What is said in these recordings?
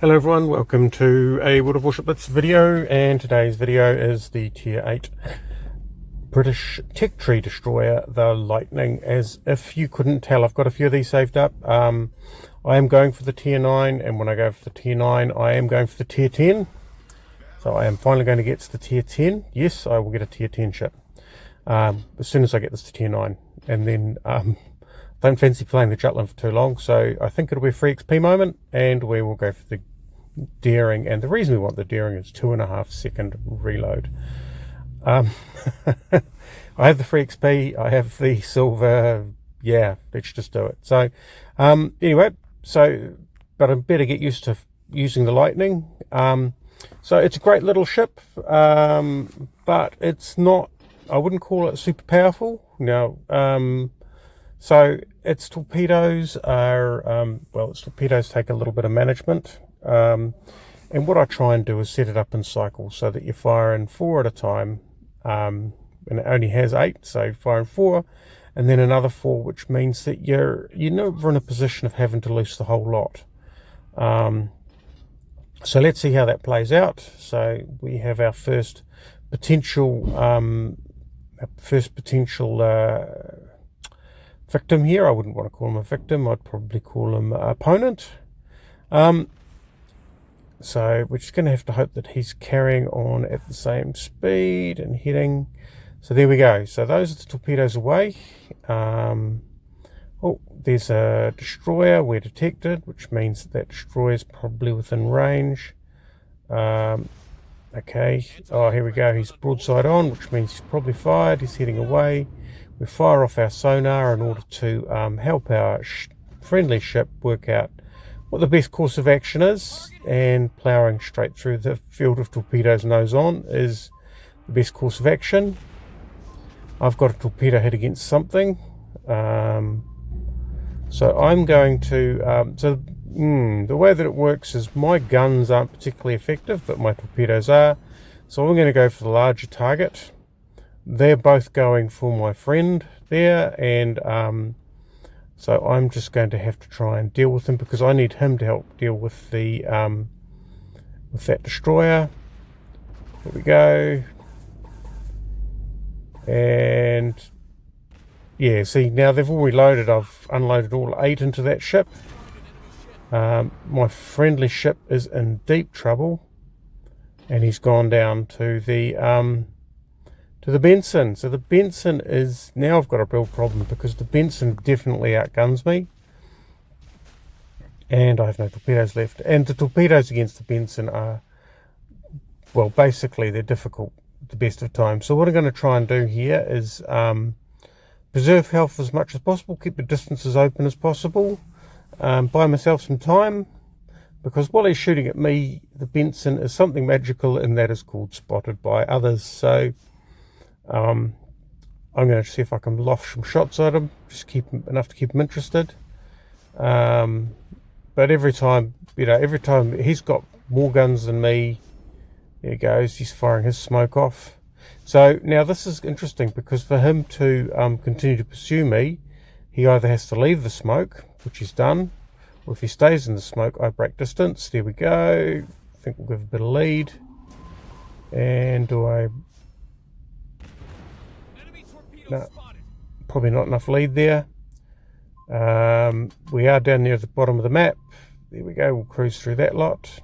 Hello everyone, welcome to a World of Warships Blitz video, and today's video is the Tier 8 British tech tree destroyer, the Lightning. As if you couldn't tell, I've got a few of these saved up. I am going for the Tier 9, and when I go for the Tier 9, I am going for the Tier 10. So I am finally going to get to the Tier 10. Yes, I will get a Tier 10 ship as soon as I get this to Tier 9. And then don't fancy playing the Jutland for too long, so I think it'll be a free XP moment, and we will go for the daring. And the reason we want the daring is 2.5 second reload. I have the free XP, I have the silver. Yeah, let's just do it. So anyway, but I better get used to using the Lightning. So it's a great little ship, but it's not, I wouldn't call it super powerful. No. So its torpedoes are, its torpedoes take a little bit of management. And what I try and do is set it up in cycles so that you're firing 4 at a time, and it only has 8, so firing 4 and then another 4, which means that you're never in a position of having to loose the whole lot. So let's see how that plays out. So we have our first potential victim here. I wouldn't want to call him a victim, I'd probably call him an opponent. So we're just going to have to hope that he's carrying on at the same speed and heading. So there we go. So those are the torpedoes away. Oh, there's a destroyer we're detected, which means that destroyer is probably within range. Okay. Oh, here we go. He's broadside on, which means he's probably fired. He's heading away. We fire off our sonar in order to help our friendly ship work out what the best course of action is, and ploughing straight through the field of torpedoes nose on is the best course of action. I've got a torpedo hit against something, so I'm going to the way that it works is my guns aren't particularly effective, but my torpedoes are, so I'm going to go for the larger target. They're both going for my friend there, and so I'm just going to have to try and deal with him, because I need him to help deal with the with that destroyer. Here we go. And yeah, see, now they've all reloaded. I've unloaded all 8 into that ship. My friendly ship is in deep trouble, and he's gone down to the Benson. So the Benson is, now I've got a real problem, because the Benson definitely outguns me, and I have no torpedoes left. And the torpedoes against the Benson are, well, basically they're difficult at the best of times. So what I'm going to try and do here is preserve health as much as possible, keep the distances open as possible, buy myself some time, because while he's shooting at me, the Benson is something magical, and that is called spotted by others. So I'm going to see if I can loft some shots at him, just keep him enough to keep him interested. But every time he's got more guns than me, there he goes, he's firing his smoke off. So now this is interesting, because for him to continue to pursue me, he either has to leave the smoke, which he's done, or if he stays in the smoke, I break distance. There we go. I think we'll give a bit of lead. And do I... No, probably not enough lead there. We are down near the bottom of the map. There we go, we'll cruise through that lot.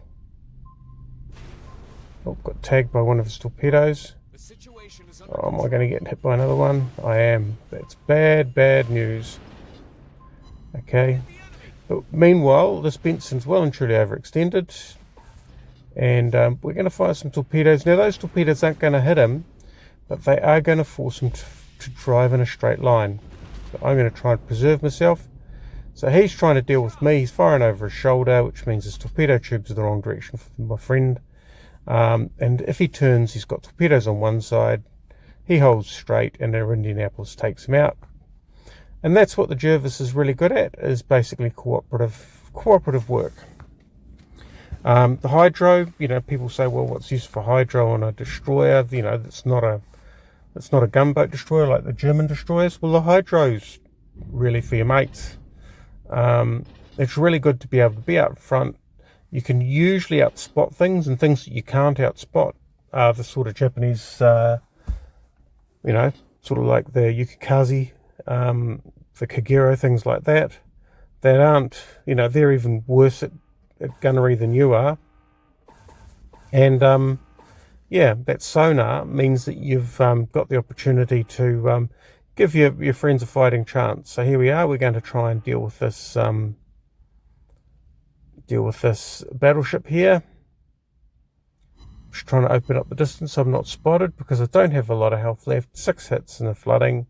Oh, got tagged by one of his torpedoes. Oh, am I going to get hit by another one? I am. That's bad news. Okay. But meanwhile, this Benson's well and truly overextended. And we're going to fire some torpedoes. Now, those torpedoes aren't going to hit him, but they are going to force him to drive in a straight line. So I'm going to try and preserve myself. So he's trying to deal with me. He's firing over his shoulder, which means his torpedo tube's in the wrong direction for my friend. And if he turns, he's got torpedoes on one side. He holds straight, and our Indianapolis takes him out. And that's what the Jervis is really good at, is basically cooperative work. The hydro, people say, well, what's used for hydro on a destroyer? That's not a gunboat destroyer like the German destroyers. Well, the hydro's really for your mates. It's really good to be able to be out front. you can usually outspot things, and things that you can't outspot are the sort of Japanese, you know, sort of like the Yukikaze, the Kagero, things like that, that aren't, you know, they're even worse at gunnery than you are. And yeah, that sonar means that you've got the opportunity to give your friends a fighting chance. So here we are. We're going to try and deal with this battleship here. Just trying to open up the distance so I'm not spotted, because I don't have a lot of health left. 6 hits in the flooding.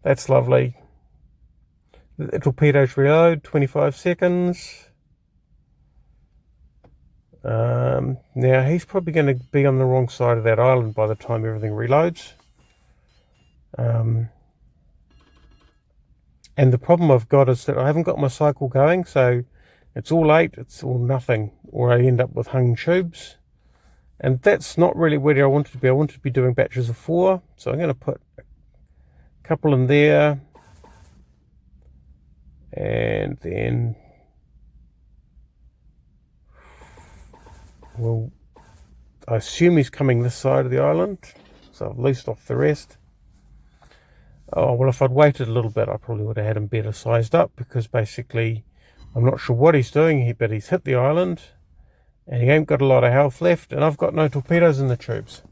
That's lovely. The torpedoes reload, 25 seconds. Now he's probably going to be on the wrong side of that island by the time everything reloads. And the problem I've got is that I haven't got my cycle going, so it's all 8, it's all nothing, or I end up with hung tubes. And that's not really where I wanted to be. I wanted to be doing batches of 4, so I'm going to put a couple in there, and then well, I assume he's coming this side of the island, so I've loosed off the rest. Oh, well, if I'd waited a little bit, I probably would have had him better sized up, because basically I'm not sure what he's doing, but he's hit the island and he ain't got a lot of health left, and I've got no torpedoes in the tubes.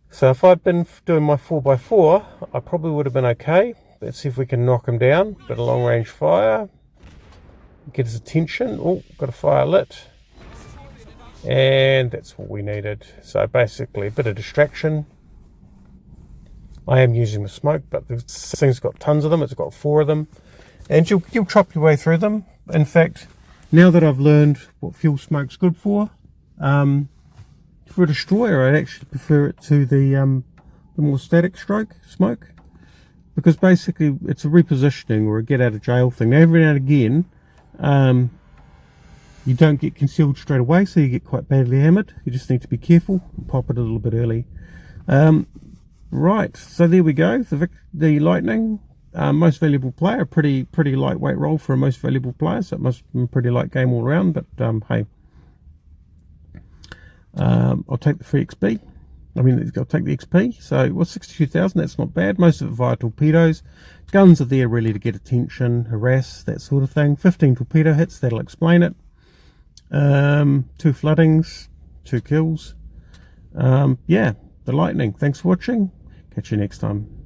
So if I'd been doing my 4x4, I probably would have been okay. Let's see if we can knock him down. Bit of long range fire, get his attention. Oh, got a fire lit. And that's what we needed. So basically a bit of distraction. I am using the smoke, but this thing's got tons of them. It's got 4 of them, and you'll chop your way through them. In fact, now that I've learned what fuel smoke's good for a destroyer, I'd actually prefer it to the more static smoke, because basically it's a repositioning or a get out of jail thing. Now, every now and again, you don't get concealed straight away, so you get quite badly hammered. You just need to be careful and pop it a little bit early. Right, so there we go. The Lightning, most valuable player, pretty lightweight roll for a most valuable player, so it must have been a pretty light game all around, but hey. I'll take the free XP. I mean, I'll take the XP. So it was 62,000, that's not bad. Most of it via torpedoes. Guns are there really to get attention, harass, that sort of thing. 15 torpedo hits, that'll explain it. 2 floodings, 2 kills. Yeah, the Lightning. Thanks for watching. Catch you next time.